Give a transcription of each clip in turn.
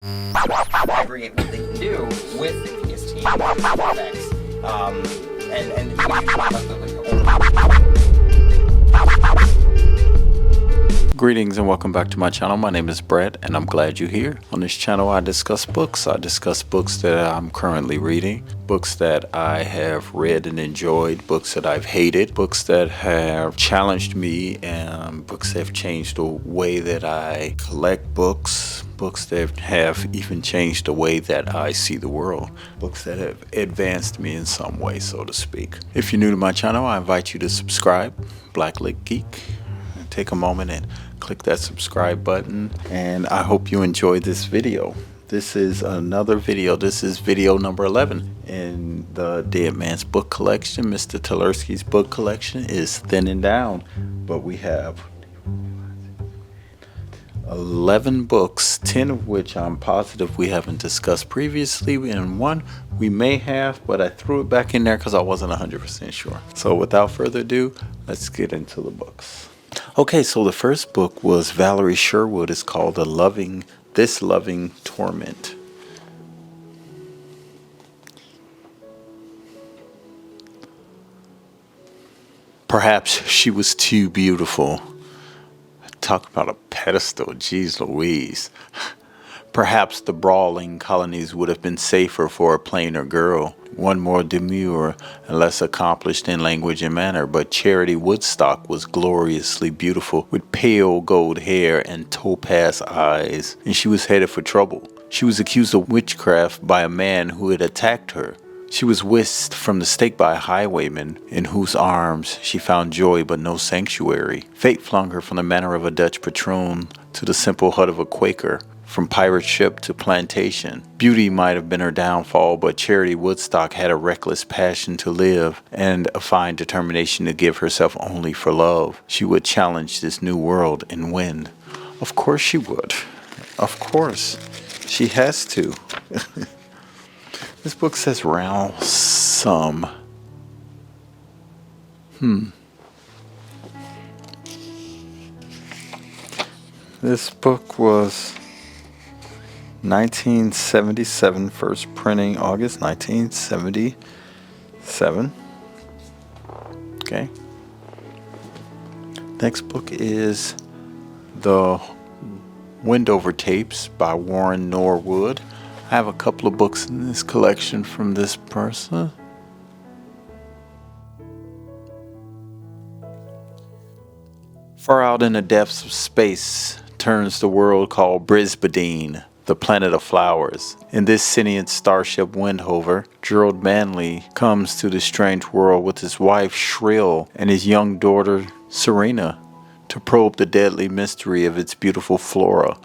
aggregate what they can do with the PST effects, and Greetings and welcome back to my channel. My name is Brett and I'm glad you're here. On this channel I discuss books. I discuss books that I'm currently reading, books that I have read and enjoyed, books that I've hated, books that have challenged me, and books that have changed the way that I collect books, books that have even changed the way that I see the world, books that have advanced me in some way, so to speak. If you're new to my channel, I invite you to subscribe, Black Lit Geek. Take a moment and click that subscribe button, and I hope you enjoy this video. This is another video. This is video number 11 in the Dead Man's book collection. Mr. Talerski's book collection is thinning down, but we have 11 books, 10 of which I'm positive we haven't discussed previously, and one we may have, but I threw it back in there because I wasn't 100% sure. So without further ado, let's get into the books. Okay, so the first book was Valerie Sherwood. It's called This Loving Torment. Perhaps she was too beautiful. Talk about a pedestal, geez Louise. Perhaps the brawling colonies would have been safer for a plainer girl, one more demure and less accomplished in language and manner, but Charity Woodstock was gloriously beautiful, with pale gold hair and topaz eyes, and she was headed for trouble. She was accused of witchcraft by a man who had attacked her. She was whisked from the stake by a highwayman, in whose arms she found joy but no sanctuary. Fate flung her from the manor of a Dutch patroon to the simple hut of a Quaker, from pirate ship to plantation. Beauty might have been her downfall, but Charity Woodstock had a reckless passion to live and a fine determination to give herself only for love. She would challenge this new world and win. Of course she would. Of course. She has to. This book says ransom. This book was 1977, first printing August 1977. Okay. Next book is the Windhover Tapes by Warren Norwood. I have a couple of books in this collection from this person. Far out in the depths of space turns the world called Brisbane, the planet of flowers. In this sentient starship Windhover, Gerald Manley comes to the strange world with his wife Shrill and his young daughter Serena to probe the deadly mystery of its beautiful flora.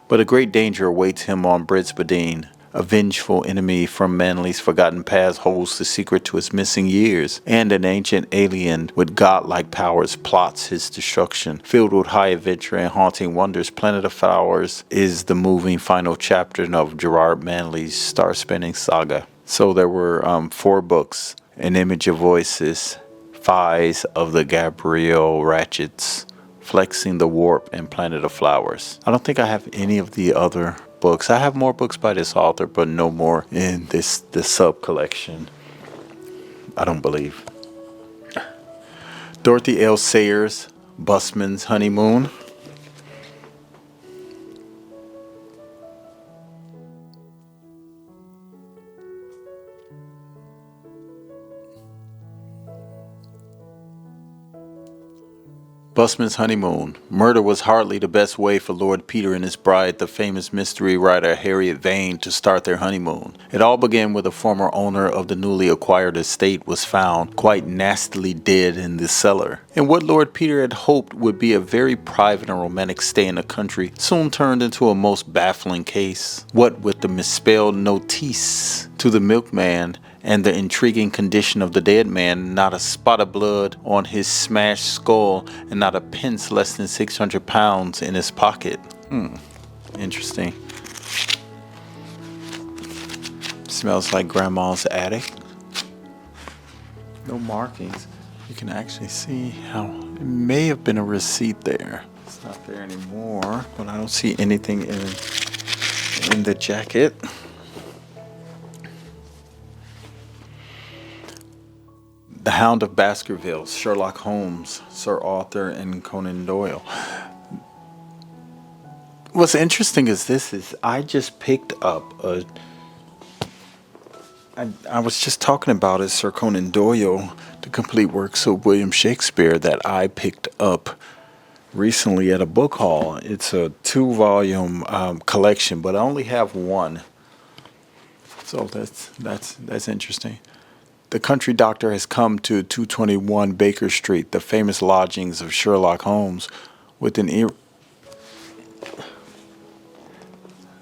But a great danger awaits him on Brisbane. A vengeful enemy from Manley's forgotten past holds the secret to his missing years, and an ancient alien with godlike powers plots his destruction. Filled with high adventure and haunting wonders, Planet of Flowers is the moving final chapter of Gerard Manley's star-spanning saga. So there were 4 books: An Image of Voices, Fies of the Gabriel Ratchets, Flexing the Warp, and Planet of Flowers. I don't think I have any of the other books. I have more books by this author, but no more in this sub collection, I don't believe. Dorothy L. Sayers, Busman's Honeymoon. Busman's Honeymoon. Murder was hardly the best way for Lord Peter and his bride, the famous mystery writer Harriet Vane, to start their honeymoon. It all began with a former owner of the newly acquired estate was found quite nastily dead in the cellar. And what Lord Peter had hoped would be a very private and romantic stay in the country soon turned into a most baffling case. What with the misspelled notice to the milkman and the intriguing condition of the dead man, not a spot of blood on his smashed skull and not a pence less than 600 pounds in his pocket. Interesting. Smells like grandma's attic. No markings. You can actually see how it may have been a receipt there. It's not there anymore, but I don't see anything in in the jacket. The Hound of Baskervilles, Sherlock Holmes, Sir Arthur, and Conan Doyle. What's interesting is I just picked up I was just talking about it, Sir Conan Doyle, the complete works of William Shakespeare that I picked up recently at a book haul. It's a 2-volume collection, but I only have one. So that's interesting. The country doctor has come to 221 Baker Street, the famous lodgings of Sherlock Holmes, with an ear.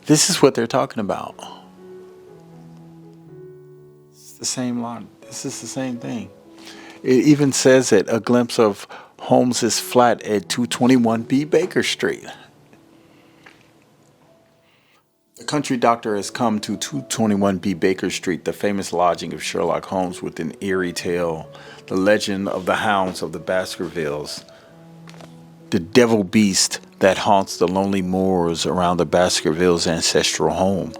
This is what they're talking about. It's the same line. This is the same thing. It even says it, a glimpse of Holmes's flat at 221B Baker Street. The country doctor has come to 221B Baker Street, the famous lodging of Sherlock Holmes, with an eerie tale, the legend of the hounds of the Baskervilles, the devil beast that haunts the lonely moors around the Baskervilles' ancestral home.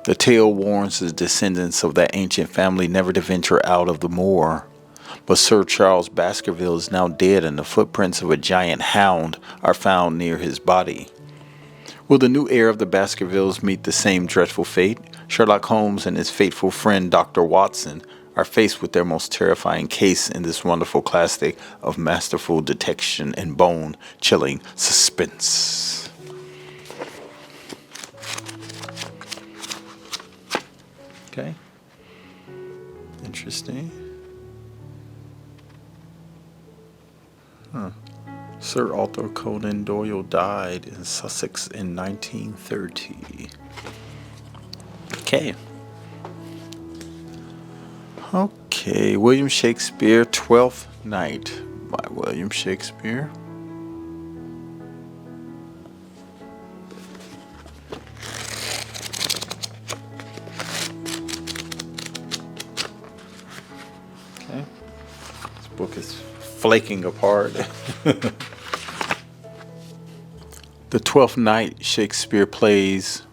The tale warns the descendants of that ancient family never to venture out of the moor. But Sir Charles Baskerville is now dead, and the footprints of a giant hound are found near his body. Will the new heir of the Baskervilles meet the same dreadful fate? Sherlock Holmes and his faithful friend Dr. Watson are faced with their most terrifying case in this wonderful classic of masterful detection and bone-chilling suspense. Okay. Interesting. Sir Arthur Conan Doyle died in Sussex in 1930. Okay, William Shakespeare, Twelfth Night by William Shakespeare. Okay, this book is flaking apart. The Twelfth Night Shakespeare plays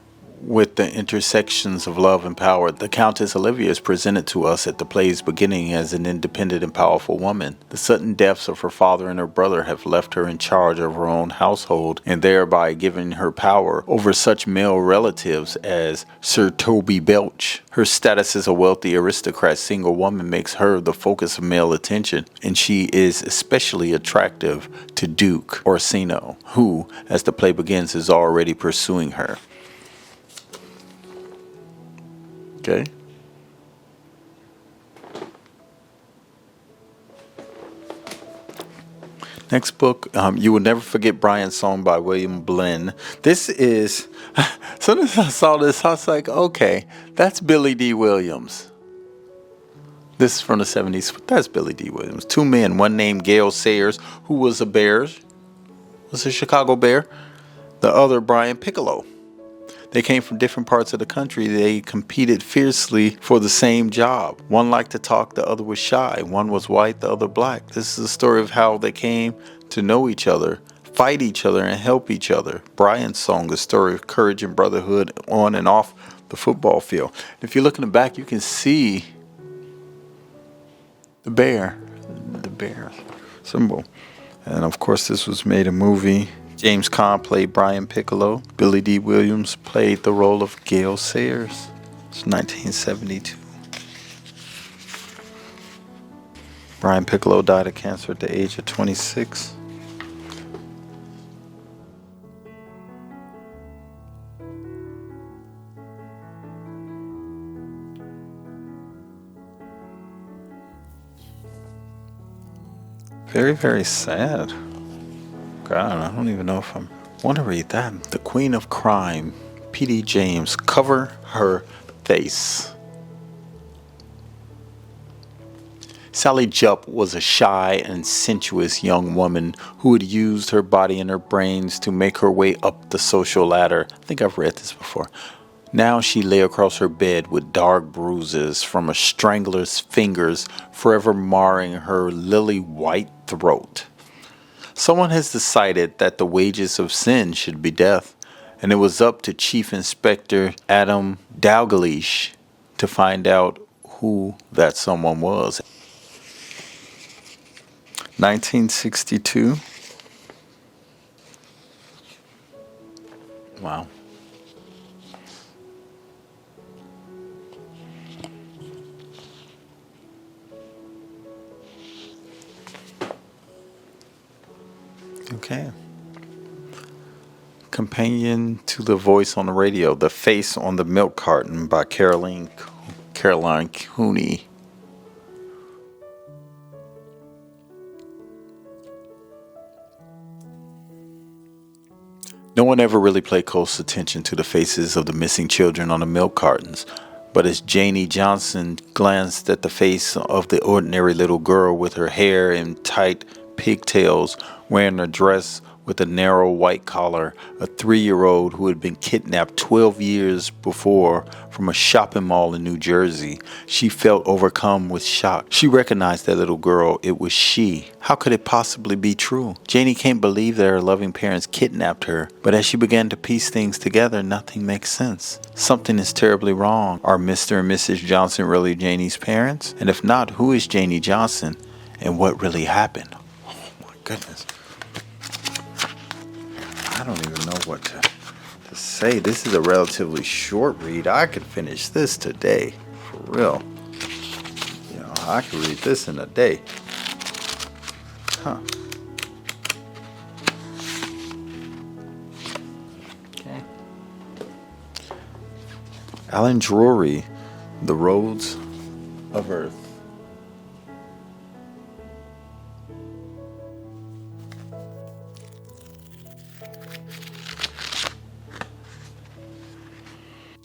with the intersections of love and power. The Countess Olivia is presented to us at the play's beginning as an independent and powerful woman. The sudden deaths of her father and her brother have left her in charge of her own household, and thereby given her power over such male relatives as Sir Toby Belch. Her status as a wealthy aristocrat single woman makes her the focus of male attention, and she is especially attractive to Duke Orsino, who, as the play begins, is already pursuing her. Okay. Next book, You Will Never Forget Brian's Song by William Blinn. This is, as soon as I saw this, I was like, okay, that's Billy D. Williams. This is from the 70s. That's Billy D. Williams. Two men, one named Gale Sayers, who was a Chicago Bear. The other, Brian Piccolo. They came from different parts of the country. They competed fiercely for the same job. One liked to talk, the other was shy. One was white, the other black. This is a story of how they came to know each other, fight each other, and help each other. Brian's Song, the story of courage and brotherhood on and off the football field. If you look in the back, you can see the bear symbol. And of course, this was made a movie. James Caan played Brian Piccolo. Billy D. Williams played the role of Gale Sayers. It's 1972. Brian Piccolo died of cancer at the age of 26. Very, very sad. God, I don't even know if I want to read that. The Queen of Crime, P.D. James. Cover her face. Sally Jupp was a shy and sensuous young woman who had used her body and her brains to make her way up the social ladder. I think I've read this before. Now she lay across her bed with dark bruises from a strangler's fingers forever marring her lily-white throat. Someone has decided that the wages of sin should be death, and it was up to Chief Inspector Adam Dalgleish to find out who that someone was. 1962. Wow. Okay. Companion to the Voice on the Radio, The Face on the Milk Carton by Caroline Cooney. No one ever really paid close attention to the faces of the missing children on the milk cartons, but as Janie Johnson glanced at the face of the ordinary little girl with her hair in tight pigtails, wearing a dress with a narrow white collar, a 3-year-old who had been kidnapped 12 years before from a shopping mall in New Jersey, she felt overcome with shock. She recognized that little girl. It was she. How could it possibly be true? Janie can't believe that her loving parents kidnapped her, but as she began to piece things together, nothing makes sense. Something is terribly wrong. Are Mr. and Mrs. Johnson really Janie's parents? And if not, who is Janie Johnson and what really happened? Oh my goodness. I don't even know what to say. This is a relatively short read. I could finish this today, for real. You know, I could read this in a day. Huh. Okay. Alan Drury, The Roads of Earth.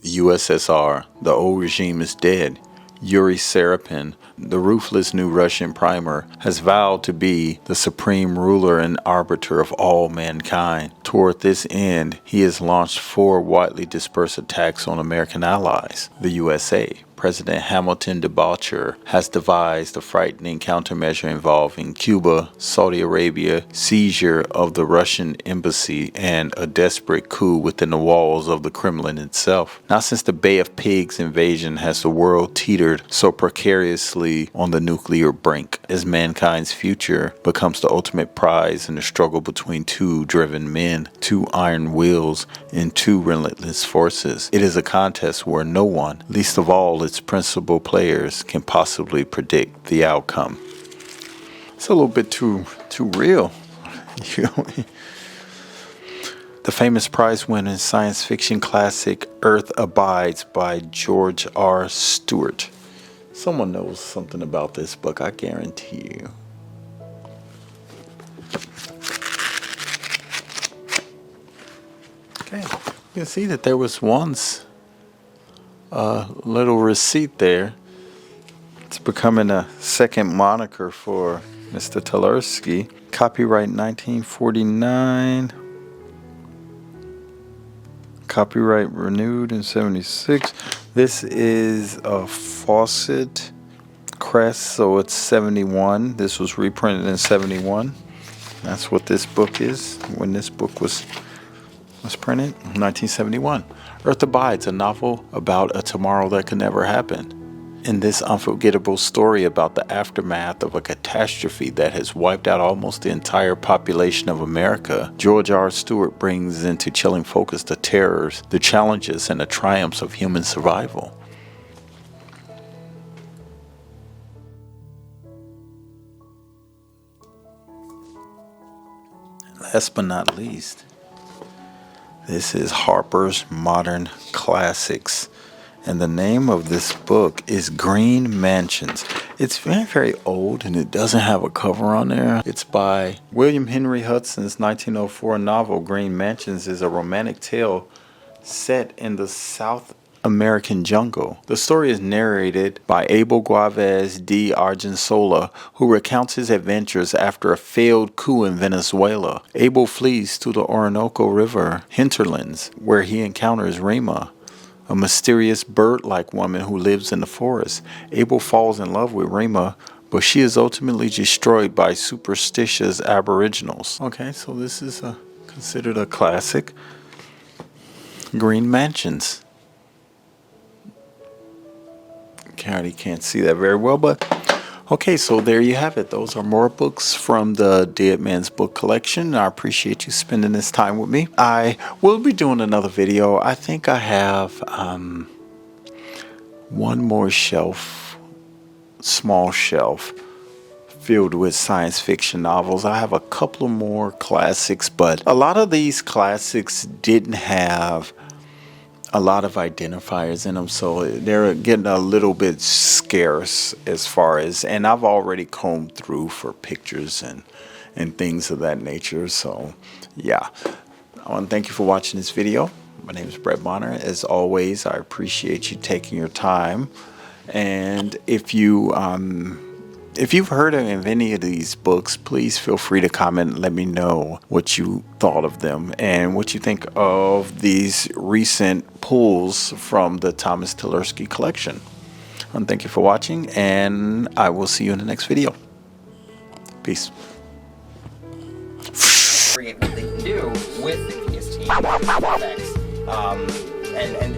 USSR, the old regime is dead. Yuri Serapin, the ruthless new Russian primer, has vowed to be the supreme ruler and arbiter of all mankind. Toward this end, he has launched 4 widely dispersed attacks on American allies, the USA. President Hamilton Debaucher has devised a frightening countermeasure involving Cuba, Saudi Arabia, seizure of the Russian embassy, and a desperate coup within the walls of the Kremlin itself. Not since the Bay of Pigs invasion has the world teetered so precariously on the nuclear brink, as mankind's future becomes the ultimate prize in the struggle between 2 driven men, 2 iron wills, and 2 relentless forces. It is a contest where no one, least of all its principal players, can possibly predict the outcome. It's a little bit too real. You know? The famous prize-winning science fiction classic Earth Abides by George R. Stewart. Someone knows something about this book, I guarantee you. Okay, you can see that there was once a little receipt there. It's becoming a second moniker for Mr. Tularsky. Copyright 1949. Copyright renewed in 76. This is a Fawcett Crest, so it's 71. This was reprinted in 71. That's what this book is when this book was printed, 1971. Earth Abides, a novel about a tomorrow that could never happen. In this unforgettable story about the aftermath of a catastrophe that has wiped out almost the entire population of America, George R. Stewart brings into chilling focus the terrors, the challenges, and the triumphs of human survival. Last but not least, this is Harper's Modern Classics. And the name of this book is Green Mansions. It's very, very old, and it doesn't have a cover on there. It's by William Henry Hudson's 1904 novel. Green Mansions is a romantic tale set in the South American jungle. The story is narrated by Abel Guavez de Argensola, who recounts his adventures after a failed coup in Venezuela. Abel flees to the Orinoco River hinterlands, where he encounters Rima, a mysterious bird-like woman who lives in the forest. Abel falls in love with Rima, but she is ultimately destroyed by superstitious aboriginals. Okay, so this is considered a classic. green mansions. County can't see that very well, but okay, so there you have it. Those are more books from the Dead Man's Book Collection. I appreciate you spending this time with me. I will be doing another video. I think I have one more shelf, small shelf, filled with science fiction novels. I have a couple more classics, but a lot of these classics didn't have a lot of identifiers in them, so they're getting a little bit scarce as far as, and I've already combed through for pictures and things of that nature. So yeah, I want to thank you for watching this video. My name is Brett Bonner. As always, I appreciate you taking your time, and if you've heard of any of these books, please feel free to comment and let me know what you thought of them and what you think of these recent pulls from the Thomas Tversky collection. And thank you for watching, and I will see you in the next video. Peace. Create what they can do with the PST effects, and